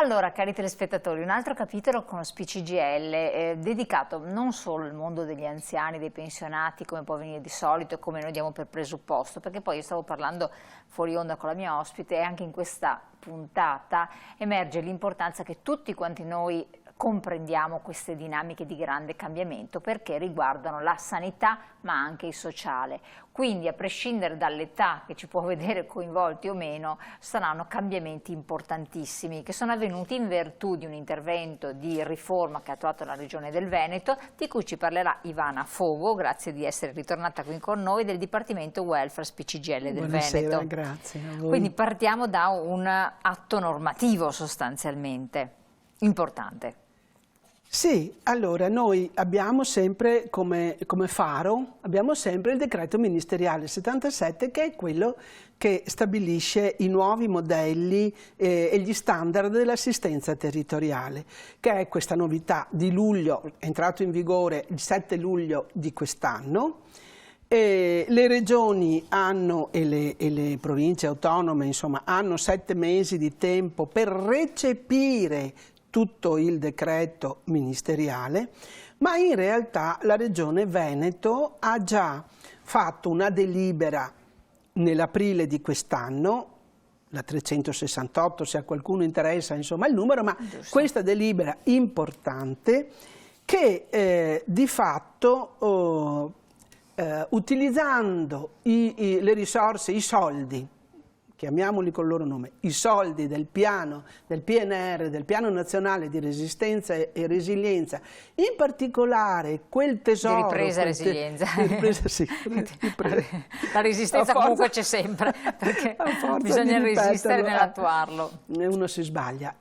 Allora, cari telespettatori, un altro capitolo con SPCGL dedicato non solo al mondo degli anziani, dei pensionati, come può venire di solito e come noi diamo per presupposto, perché poi io stavo parlando fuori onda con la mia ospite e anche in questa puntata emerge l'importanza che tutti quanti noi comprendiamo queste dinamiche di grande cambiamento perché riguardano la sanità ma anche il sociale. Quindi a prescindere dall'età che ci può vedere coinvolti o meno saranno cambiamenti importantissimi che sono avvenuti in virtù di un intervento di riforma che ha attuato la Regione del Veneto, di cui ci parlerà Ivana Fogo, grazie di essere ritornata qui con noi, del Dipartimento Welfare SPCGL del Veneto. Grazie a voi. Quindi partiamo da un atto normativo sostanzialmente importante. Sì, allora noi abbiamo sempre come faro, abbiamo sempre il decreto ministeriale 77 che è quello che stabilisce i nuovi modelli e gli standard dell'assistenza territoriale, che è questa novità di luglio, è entrato in vigore il 7 luglio di quest'anno. Le regioni hanno, e le province autonome insomma, hanno 7 mesi di tempo per recepire tutto il decreto ministeriale, ma in realtà la Regione Veneto ha già fatto una delibera nell'aprile di quest'anno, la 368 se a qualcuno interessa insomma il numero, ma questa delibera importante che di fatto utilizzando le risorse, i soldi, chiamiamoli col loro nome, i soldi del piano, del PNR, del Piano Nazionale di Resistenza e Resilienza, in particolare quel tesoro... Di ripresa e resilienza. Di ripresa, sì. La resistenza comunque c'è sempre, perché bisogna resistere nell'attuarlo. Uno si sbaglia.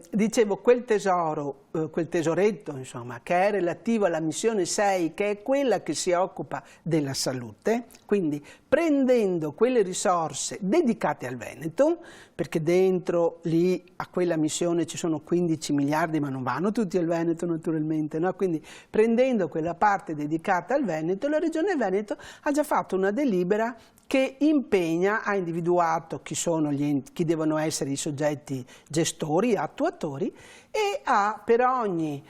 Dicevo, quel tesoro, quel tesoretto, insomma, che è relativo alla missione 6, che è quella che si occupa della salute, quindi prendendo quelle risorse dedicate al Veneto, perché dentro lì a quella missione ci sono 15 miliardi, ma non vanno tutti al Veneto naturalmente, no? Quindi prendendo quella parte dedicata al Veneto, la Regione Veneto ha già fatto una delibera che impegna, ha individuato chi sono chi devono essere i soggetti gestori, attuatori, e ha per ogni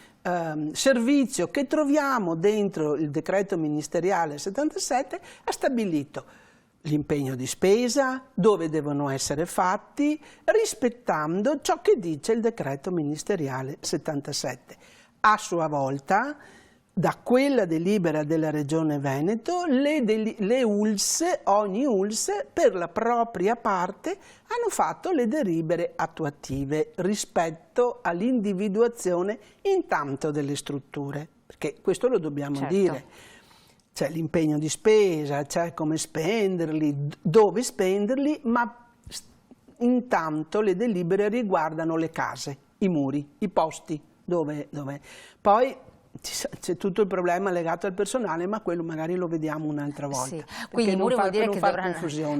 servizio che troviamo dentro il decreto ministeriale 77 ha stabilito l'impegno di spesa, dove devono essere fatti, rispettando ciò che dice il decreto ministeriale 77. A sua volta, da quella delibera della Regione Veneto, le ULSS, ogni ULSS, per la propria parte, hanno fatto le delibere attuative rispetto all'individuazione intanto delle strutture, perché questo lo dobbiamo dire. C'è l'impegno di spesa, c'è come spenderli, dove spenderli, ma intanto le delibere riguardano le case, i muri, i posti, dove. Poi c'è tutto il problema legato al personale, ma quello magari lo vediamo un'altra volta. Sì. Quindi i muri vuol dire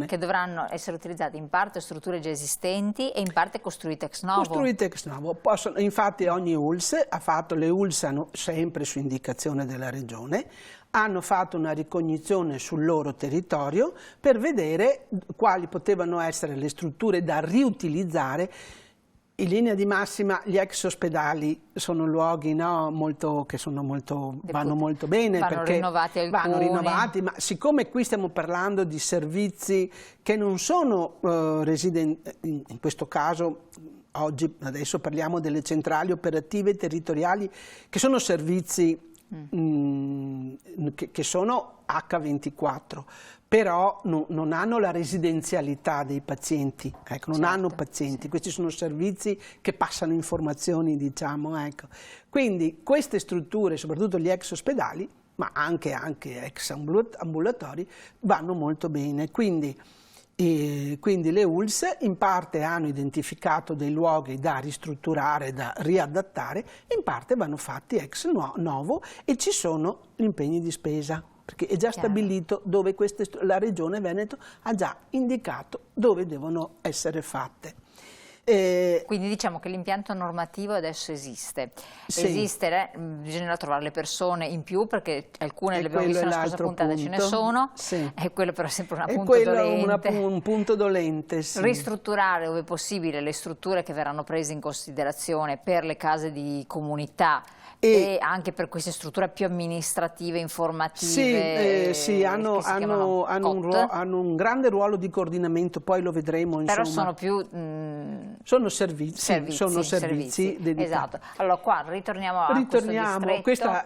che dovranno essere utilizzati in parte strutture già esistenti e in parte costruite ex novo. Costruite ex novo. Infatti ogni ULSS ha fatto, le ULSS hanno sempre su indicazione della Regione, hanno fatto una ricognizione sul loro territorio per vedere quali potevano essere le strutture da riutilizzare. In linea di massima gli ex ospedali sono luoghi vanno molto bene, perché vanno rinnovati, ma siccome qui stiamo parlando di servizi che non sono in questo caso adesso parliamo delle centrali operative territoriali, che sono servizi che sono H24, però non hanno la residenzialità dei pazienti, ecco, non hanno pazienti, questi sono servizi che passano informazioni, diciamo, ecco. Quindi queste strutture, soprattutto gli ex ospedali, ma anche ex ambulatori, vanno molto bene. Quindi le ULSS in parte hanno identificato dei luoghi da ristrutturare, da riadattare, in parte vanno fatti ex novo e ci sono gli impegni di spesa, perché è già stabilito dove la Regione Veneto ha già indicato dove devono essere fatte. Quindi diciamo che l'impianto normativo adesso esiste. Sì. Esiste, bisogna trovare le persone in più, perché alcune le abbiamo viste nella scorsa puntata, ce ne punto. sono, Sì. e quello però è sempre un E punto quello dolente. è un punto dolente, sì. Ristrutturare, ove possibile, le strutture che verranno prese in considerazione per le case di comunità e anche per queste strutture più amministrative, informative. Sì, hanno un grande ruolo di coordinamento, poi lo vedremo. Però insomma. sono più sono servizi dedicati. Esatto. Allora qua ritorniamo a questo distretto. Questa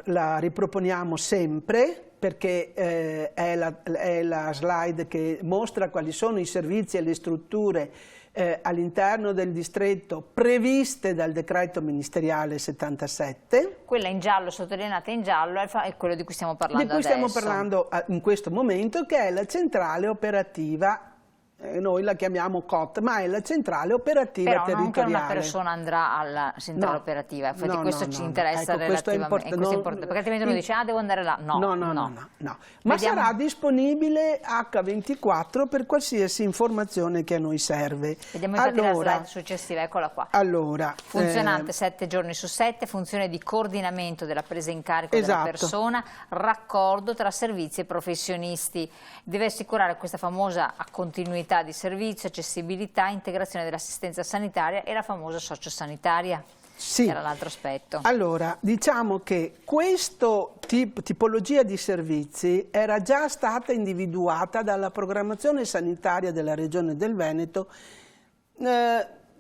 la riproponiamo sempre, perché è la slide che mostra quali sono i servizi e le strutture all'interno del distretto previste dal decreto ministeriale 77. Quella in giallo, sottolineata in giallo, è quello di cui stiamo parlando adesso. Di cui stiamo parlando in questo momento, che è la centrale operativa. Noi la chiamiamo COT, ma è la centrale operativa territoriale. Però non che una persona andrà alla centrale operativa, infatti questo ci interessa relativamente, questo è importante, perché altrimenti uno dice devo andare là, no. Ma sarà disponibile H24 per qualsiasi informazione che a noi serve. Vediamo infatti la slide successiva, eccola qua. Allora, funzionante 7 giorni su 7, funzione di coordinamento della presa in carico della persona, raccordo tra servizi e professionisti, deve assicurare questa famosa continuità di servizio, accessibilità, integrazione dell'assistenza sanitaria e la famosa sociosanitaria. Sì. Era l'altro aspetto. Allora, diciamo che questa tipologia di servizi era già stata individuata dalla programmazione sanitaria della Regione del Veneto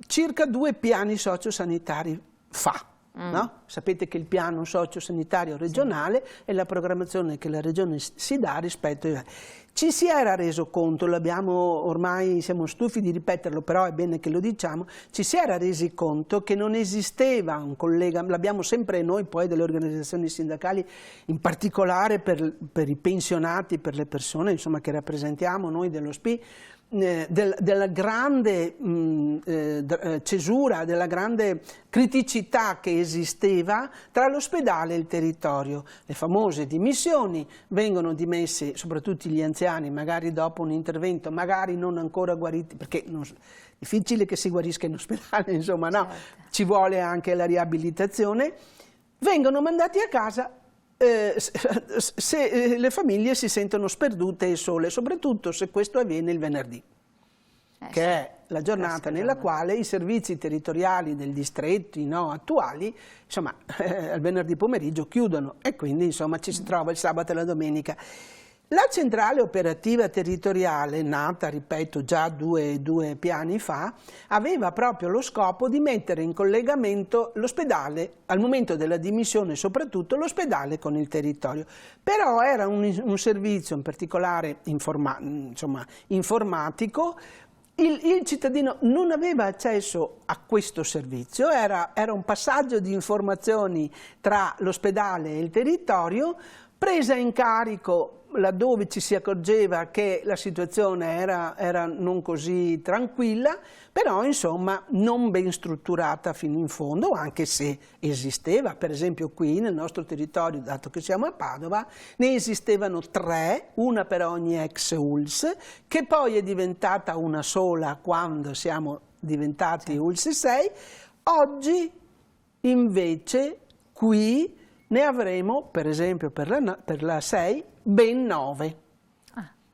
circa 2 piani sociosanitari fa. No? Sapete che il piano sociosanitario regionale è la programmazione che la Regione si dà rispetto ai... Ci si era reso conto, ormai siamo stufi di ripeterlo, però è bene che lo diciamo, ci si era resi conto che non esisteva un collega, l'abbiamo sempre noi poi delle organizzazioni sindacali, in particolare per i pensionati, per le persone insomma, che rappresentiamo noi dello SPI, della grande cesura, della grande criticità che esisteva tra l'ospedale e il territorio. Le famose dimissioni, vengono dimessi soprattutto gli anziani, magari dopo un intervento, magari non ancora guariti, perché è difficile che si guarisca in ospedale, insomma, no, ci vuole anche la riabilitazione, vengono mandati a casa. Se le famiglie si sentono sperdute e sole, soprattutto se questo avviene il venerdì, che è la giornata nella quale i servizi territoriali del distretto attuali, insomma, al venerdì pomeriggio chiudono e quindi insomma ci si trova il sabato e la domenica. La centrale operativa territoriale, nata, ripeto, già due piani fa, aveva proprio lo scopo di mettere in collegamento l'ospedale, al momento della dimissione soprattutto, l'ospedale con il territorio. Però era un servizio, in particolare informatico. Il cittadino non aveva accesso a questo servizio, era un passaggio di informazioni tra l'ospedale e il territorio, presa in carico laddove ci si accorgeva che la situazione era non così tranquilla, però insomma non ben strutturata fino in fondo, anche se esisteva. Per esempio qui nel nostro territorio, dato che siamo a Padova, ne esistevano 3, una per ogni ex ULSS, che poi è diventata una sola quando siamo diventati ULSS 6. Oggi invece qui ne avremo, per esempio per la 6, ben 9.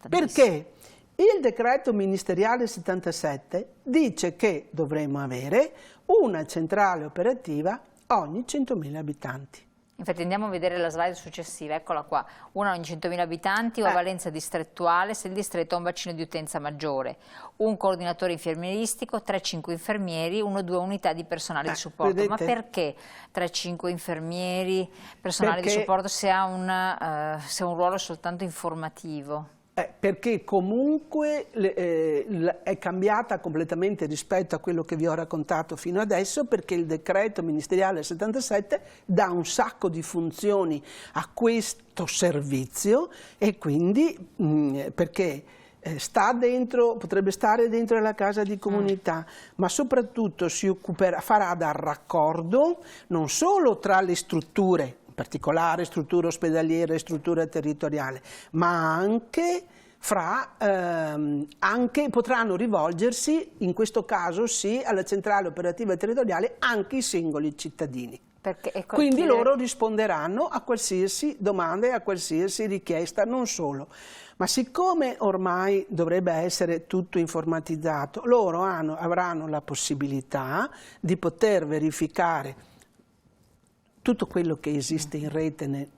Perché il decreto ministeriale 77 dice che dovremo avere una centrale operativa ogni 100.000 abitanti. Infatti andiamo a vedere la slide successiva, eccola qua, una ogni 100.000 abitanti o a valenza distrettuale se il distretto ha un bacino di utenza maggiore, un coordinatore infermieristico, 3-5 infermieri, 1-2 unità di personale di supporto. Vedete? Ma perché 3-5 infermieri, personale di supporto se ha un ruolo soltanto informativo? Perché comunque è cambiata completamente rispetto a quello che vi ho raccontato fino adesso, perché il decreto ministeriale 77 dà un sacco di funzioni a questo servizio e quindi perché potrebbe stare dentro la casa di comunità, ma soprattutto farà da raccordo non solo tra le strutture, in particolare struttura ospedaliera e struttura territoriale, ma anche anche potranno rivolgersi, in questo caso sì, alla centrale operativa territoriale anche i singoli cittadini. Quindi loro risponderanno a qualsiasi domanda e a qualsiasi richiesta, non solo. Ma siccome ormai dovrebbe essere tutto informatizzato, loro avranno la possibilità di poter verificare tutto quello che esiste in rete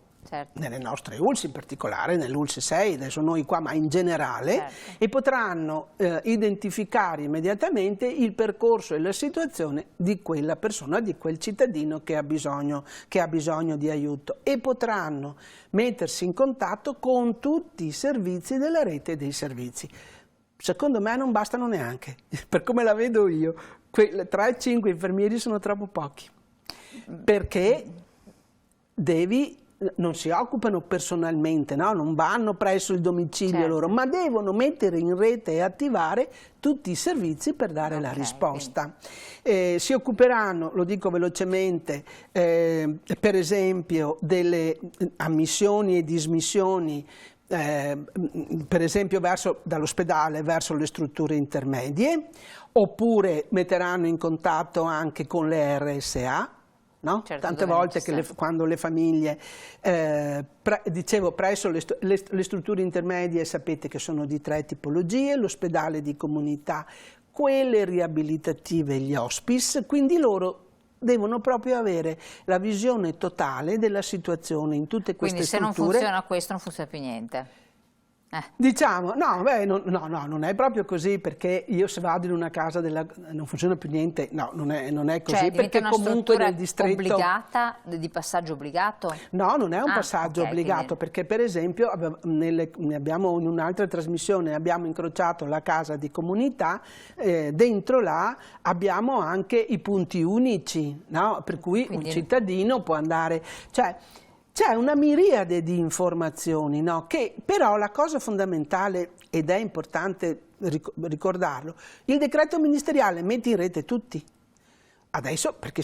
nelle nostre ULSS, in particolare nell'ULSS 6, adesso noi qua, ma in generale, e potranno identificare immediatamente il percorso e la situazione di quella persona, di quel cittadino che ha bisogno di aiuto, e potranno mettersi in contatto con tutti i servizi della rete dei servizi. Secondo me non bastano neanche, per come la vedo io, 3-5 infermieri sono troppo pochi, perché non si occupano personalmente, no? Non vanno presso il domicilio loro, ma devono mettere in rete e attivare tutti i servizi per dare la risposta. Si occuperanno, lo dico velocemente, per esempio delle ammissioni e dismissioni, per esempio dall'ospedale verso le strutture intermedie, oppure metteranno in contatto anche con le RSA. No? Tante volte quando le famiglie, dicevo, presso le strutture intermedie sapete che sono di 3 tipologie, l'ospedale di comunità, quelle riabilitative e gli hospice, quindi loro devono proprio avere la visione totale della situazione in tutte queste strutture. Quindi se non funziona questo non funziona più niente. Diciamo, non è proprio così, perché io se vado in una casa non funziona più niente, no, non è così, cioè, perché una comunque nel distretto obbligata, di passaggio obbligato? No, non è un passaggio obbligato, perché per esempio in un'altra trasmissione abbiamo incrociato la casa di comunità, dentro là abbiamo anche i punti unici, no? Per cui un cittadino può andare, cioè c'è una miriade di informazioni, no? Che però la cosa fondamentale, ed è importante ricordarlo, il decreto ministeriale mette in rete tutti. Adesso, perché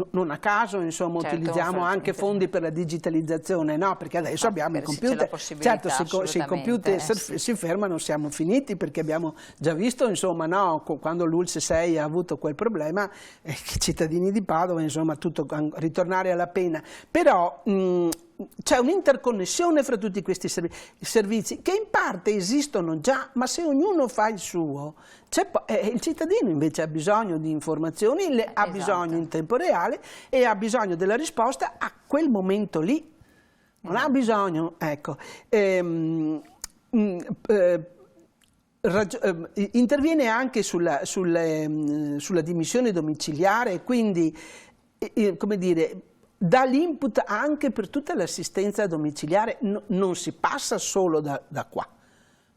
non a caso, insomma, utilizziamo anche fondi per la digitalizzazione, no? Perché adesso abbiamo i computer. Certo, se i computer si fermano siamo finiti, perché abbiamo già visto, insomma, no? Quando l'ULSS 6 ha avuto quel problema, i cittadini di Padova, insomma, tutto ritornare alla pena. Però c'è un'interconnessione fra tutti questi servizi che in parte esistono già, ma se ognuno fa il suo, il cittadino invece ha bisogno di informazioni, ha bisogno in tempo reale e ha bisogno della risposta a quel momento lì. Non ha bisogno, ecco. Interviene anche sulla dimissione domiciliare, quindi, come dire, dà l'input anche per tutta l'assistenza domiciliare, non si passa solo da qua,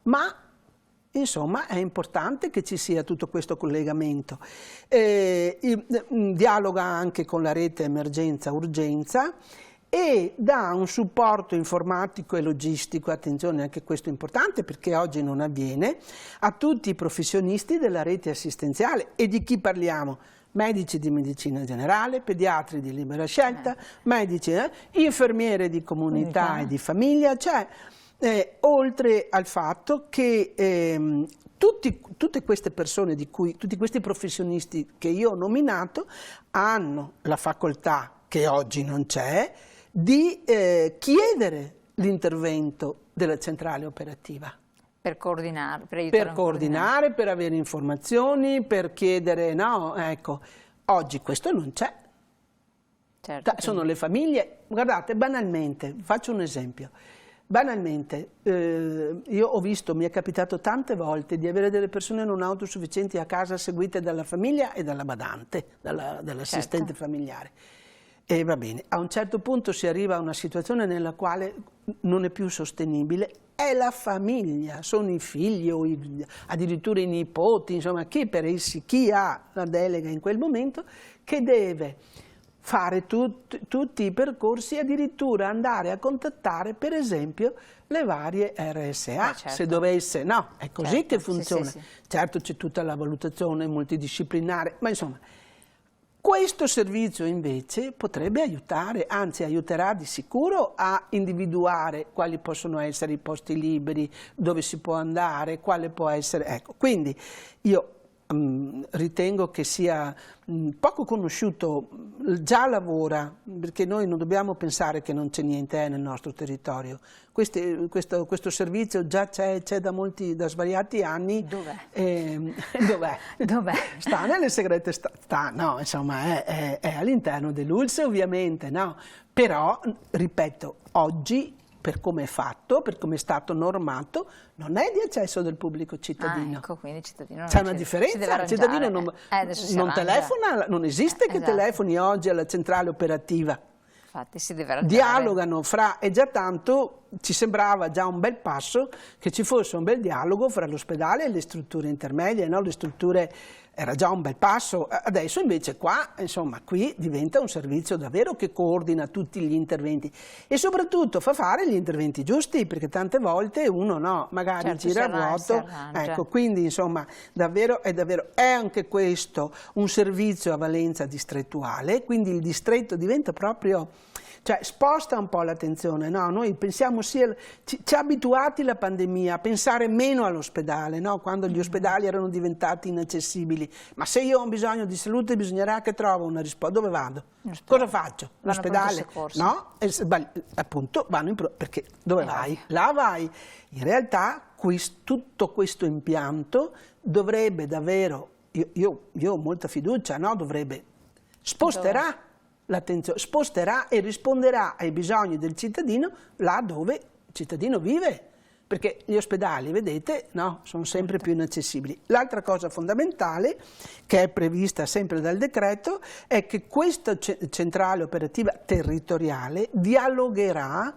ma insomma è importante che ci sia tutto questo collegamento. Dialoga anche con la rete emergenza-urgenza e dà un supporto informatico e logistico, attenzione, anche questo è importante perché oggi non avviene, a tutti i professionisti della rete assistenziale. E di chi parliamo? Medici di medicina generale, pediatri di libera scelta, medici, infermiere di comunità e di famiglia, cioè oltre al fatto che tutte queste persone tutti questi professionisti che io ho nominato hanno la facoltà, che oggi non c'è, di chiedere l'intervento della centrale operativa. Per coordinare, per avere informazioni, per chiedere, no, ecco, oggi questo non c'è. Certo, sono le famiglie, guardate, banalmente, faccio un esempio, banalmente, io ho visto, mi è capitato tante volte di avere delle persone non autosufficienti a casa seguite dalla famiglia e dalla badante, dall'assistente familiare. E va bene, a un certo punto si arriva a una situazione nella quale non è più sostenibile, è la famiglia, sono i figli o addirittura i nipoti, insomma chi ha la delega in quel momento, che deve fare tutti i percorsi, addirittura andare a contattare per esempio le varie RSA, se dovesse, no, è così che funziona. Certo c'è tutta la valutazione multidisciplinare, ma insomma Questo servizio invece potrebbe aiutare, anzi aiuterà di sicuro a individuare quali possono essere i posti liberi, dove si può andare, quale può essere. Ecco, quindi io ritengo che sia poco conosciuto, già lavora, perché noi non dobbiamo pensare che non c'è niente nel nostro territorio. Questo servizio già c'è da svariati anni. Dov'è? Dov'è? Dov'è? Sta nelle segrete, no, insomma è all'interno dell'ULSS ovviamente, no? Però, ripeto, oggi per come è fatto, per come è stato normato, non è di accesso del pubblico cittadino. Ecco, quindi il cittadino c'è una differenza, il cittadino non telefona, non esiste che telefoni oggi alla centrale operativa. Infatti si deve arrangiare. Dialogano fra, e già tanto ci sembrava già un bel passo che ci fosse un bel dialogo fra l'ospedale e le strutture intermedie, no? Le strutture, era già un bel passo, adesso invece qua, insomma, qui diventa un servizio davvero che coordina tutti gli interventi e soprattutto fa fare gli interventi giusti, perché tante volte uno no, magari certo, gira a vuoto, ecco, quindi insomma davvero è anche questo un servizio a valenza distrettuale, quindi il distretto diventa proprio, cioè sposta un po' l'attenzione, no? Noi pensiamo ci ha abituati la pandemia a pensare meno all'ospedale, no? Quando gli ospedali erano diventati inaccessibili, ma se io ho bisogno di salute bisognerà che trovo una risposta, dove vado? Cosa faccio? L'ospedale? No? Appunto vanno perché dove vai? Là vai. In realtà tutto questo impianto dovrebbe davvero, io ho molta fiducia, no? Sposterà l'attenzione, sposterà e risponderà ai bisogni del cittadino là dove il cittadino vive, perché gli ospedali, vedete, no, sono sempre più inaccessibili. L'altra cosa fondamentale, che è prevista sempre dal decreto, è che questa centrale operativa territoriale dialogherà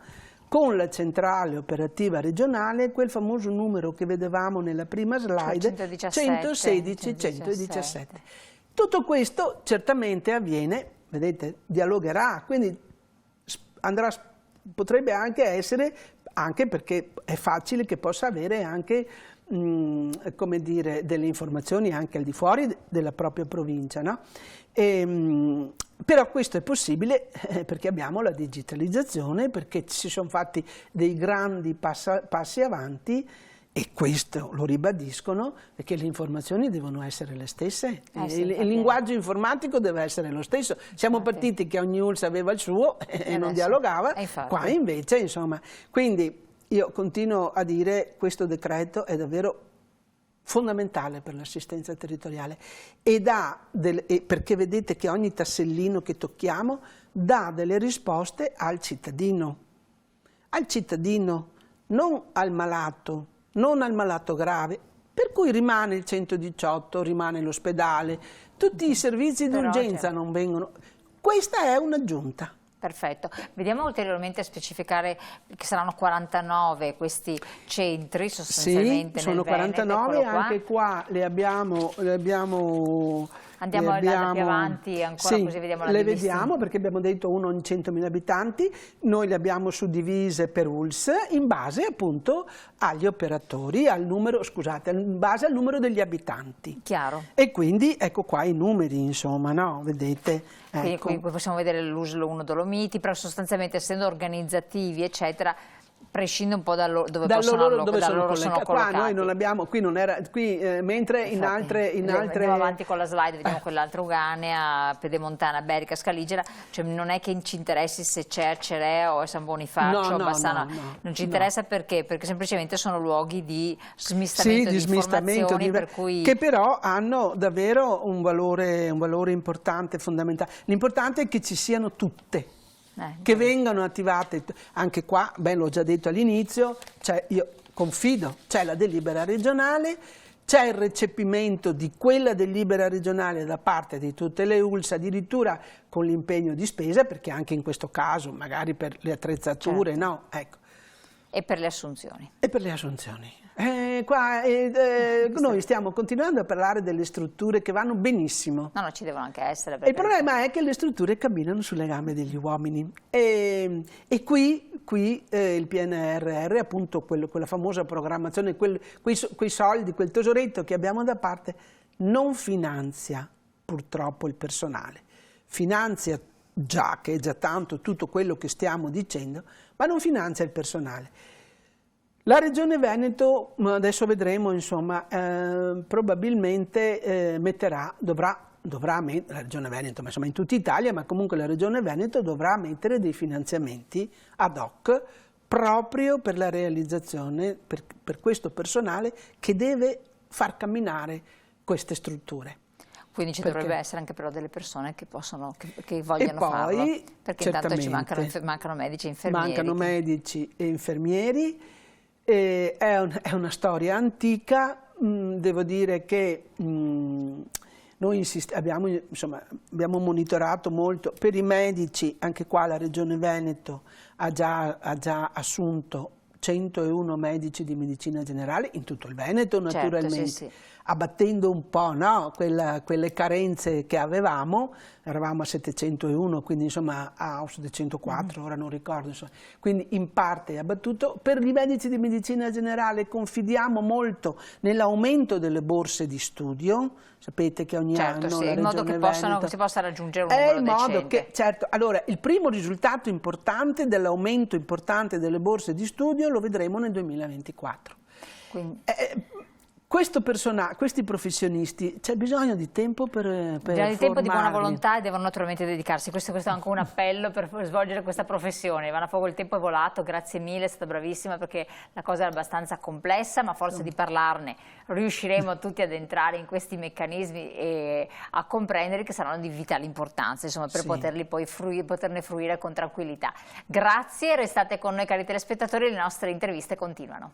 con la centrale operativa regionale, quel famoso numero che vedevamo nella prima slide, 116-117. Tutto questo certamente avviene, vedete, dialogherà, quindi potrebbe anche essere, anche perché è facile che possa avere anche, come dire, delle informazioni anche al di fuori della propria provincia, no? Però questo è possibile perché abbiamo la digitalizzazione, perché si sono fatti dei grandi passi avanti. E questo lo ribadiscono perché le informazioni devono essere le stesse, il linguaggio informatico deve essere lo stesso. Siamo partiti che ogni ULSS aveva il suo e non dialogava, qua invece insomma. Quindi io continuo a dire che questo decreto è davvero fondamentale per l'assistenza territoriale perché vedete che ogni tassellino che tocchiamo dà delle risposte al cittadino, non al malato. Non al malato grave, per cui rimane il 118, rimane l'ospedale, tutti i servizi d'urgenza non vengono. Questa è un'aggiunta. Perfetto, vediamo ulteriormente a specificare che saranno 49 questi centri sostanzialmente sì, sono nel Veneto, 49, anche qua le abbiamo Andiamo più avanti ancora, sì, così vediamo la le vediamo perché abbiamo detto uno ogni 100.000 abitanti, noi le abbiamo suddivise per ULSS in base appunto agli operatori, in base al numero degli abitanti. Chiaro. E quindi ecco qua i numeri, insomma, no? Vedete? Quindi ecco. qui possiamo vedere l'USL 1 Dolomiti, però sostenzialmente essendo organizzativi eccetera, prescinde un po' da dove sono collocati. Qua noi non abbiamo, mentre in altre... Andiamo avanti con la slide, vediamo quell'altra Uganea, Pedemontana, Berica, Scaligera, cioè non è che ci interessi se c'è Cereo o San Bonifacio, Bassano, non ci interessa perché semplicemente sono luoghi di smistamento, di informazioni, per cui... che però hanno davvero un valore importante, fondamentale. L'importante è che ci siano tutte. Che vengano attivate, anche qua, l'ho già detto all'inizio, io confido, c'è la delibera regionale, c'è il recepimento di quella delibera regionale da parte di tutte le ULSS, addirittura con l'impegno di spesa, perché anche in questo caso, magari per le attrezzature, certo. No? Ecco. E per le assunzioni. E per le assunzioni. Noi stiamo continuando a parlare delle strutture che vanno benissimo. No, ci devono anche essere. Il problema è che le strutture camminano sulle gambe degli uomini e qui il PNRR, appunto quella famosa programmazione, quei soldi, quel tesoretto che abbiamo da parte, non finanzia purtroppo il personale. finanzia già, che è già tanto, tutto quello che stiamo dicendo, ma non finanzia il personale. La Regione Veneto, adesso vedremo, insomma, probabilmente dovrà la Regione Veneto, ma insomma in tutta Italia, ma comunque la Regione Veneto dovrà mettere dei finanziamenti ad hoc proprio per la realizzazione, per questo personale che deve far camminare queste strutture. Quindi ci dovrebbe essere anche però delle persone che vogliono farlo, perché intanto ci mancano medici e infermieri. Mancano medici e infermieri, è una storia antica, devo dire che noi abbiamo monitorato molto, per i medici anche qua la Regione Veneto ha già assunto 101 medici di medicina generale in tutto il Veneto naturalmente, sì. Abbattendo un po', no, quelle carenze che avevamo, eravamo a 701, quindi insomma a 704, ora non ricordo, insomma. Quindi in parte è abbattuto. Per i medici di medicina generale confidiamo molto nell'aumento delle borse di studio, sapete che ogni anno sì, la in modo che si possa raggiungere un numero decente. Certo, allora il primo risultato importante dell'aumento importante delle borse di studio lo vedremo nel 2024. Quindi. Questi professionisti, c'è bisogno di tempo per formarli. Di tempo, di buona volontà, e devono naturalmente dedicarsi. Questo è anche un appello per svolgere questa professione. Ivana Fogo, il tempo è volato, grazie mille, è stata bravissima perché la cosa è abbastanza complessa, ma a forza di parlarne riusciremo tutti ad entrare in questi meccanismi e a comprendere che saranno di vitale importanza, insomma, per poterli poi poterne fruire con tranquillità. Grazie, restate con noi cari telespettatori, le nostre interviste continuano.